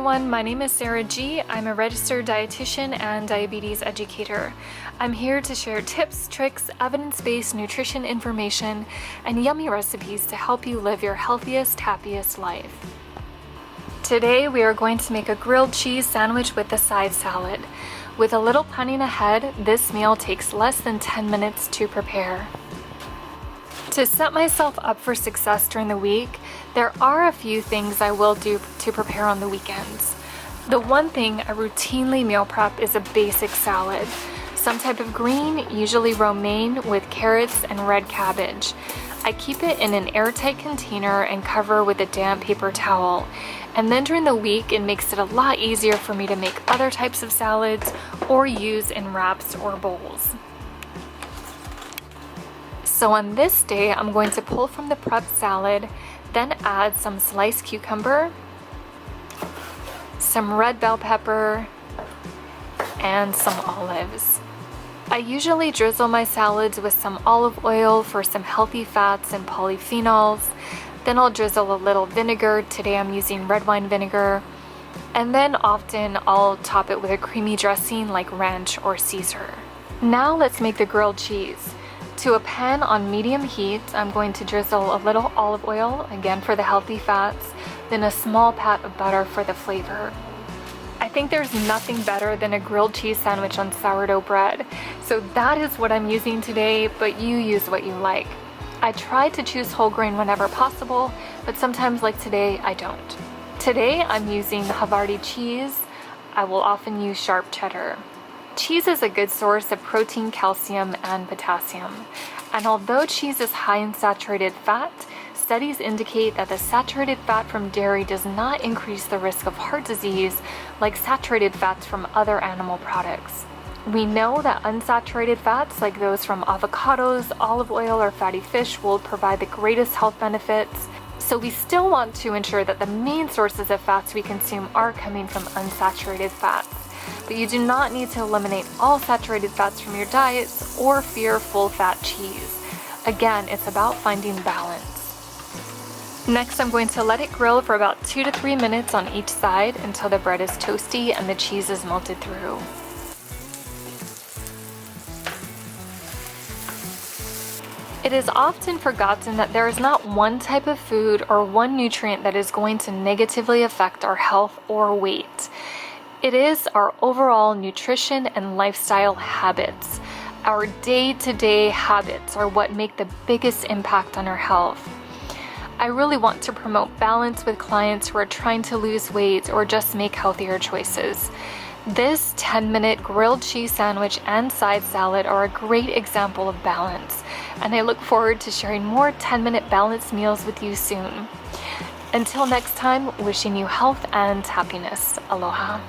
everyone, my name is Sarah G. I'm a registered dietitian and diabetes educator. I'm here to share tips, tricks, evidence-based nutrition information, and yummy recipes to help you live your healthiest, happiest life. Today we are going to make a grilled cheese sandwich with a side salad. With a little planning ahead, this meal takes less than 10 minutes to prepare. To set myself up for success during the week, there are a few things I will do to prepare on the weekends. The one thing I routinely meal prep is a basic salad. Some type of green, usually romaine with carrots and red cabbage. I keep it in an airtight container and cover with a damp paper towel. And then during the week, it makes it a lot easier for me to make other types of salads or use in wraps or bowls. So on this day, I'm going to pull from the prepped salad, then add some sliced cucumber, some red bell pepper, and some olives. I usually drizzle my salads with some olive oil for some healthy fats and polyphenols. Then I'll drizzle a little vinegar. Today I'm using red wine vinegar. And then often I'll top it with a creamy dressing like ranch or Caesar. Now let's make the grilled cheese. To a pan on medium heat, I'm going to drizzle a little olive oil, again for the healthy fats, then a small pat of butter for the flavor. I think there's nothing better than a grilled cheese sandwich on sourdough bread, so that is what I'm using today, but you use what you like. I try to choose whole grain whenever possible, but sometimes like today, I don't. Today, I'm using Havarti cheese. I will often use sharp cheddar. Cheese is a good source of protein, calcium, and potassium. And although cheese is high in saturated fat, studies indicate that the saturated fat from dairy does not increase the risk of heart disease like saturated fats from other animal products. We know that unsaturated fats like those from avocados, olive oil, or fatty fish will provide the greatest health benefits. So we still want to ensure that the main sources of fats we consume are coming from unsaturated fats. But you do not need to eliminate all saturated fats from your diets or fear full-fat cheese. Again, it's about finding balance. Next, I'm going to let it grill for about 2 to 3 minutes on each side until the bread is toasty and the cheese is melted through. It is often forgotten that there is not one type of food or one nutrient that is going to negatively affect our health or weight. It is our overall nutrition and lifestyle habits. Our day-to-day habits are what make the biggest impact on our health. I really want to promote balance with clients who are trying to lose weight or just make healthier choices. This 10-minute grilled cheese sandwich and side salad are a great example of balance, and I look forward to sharing more 10-minute balanced meals with you soon. Until next time, wishing you health and happiness. Aloha.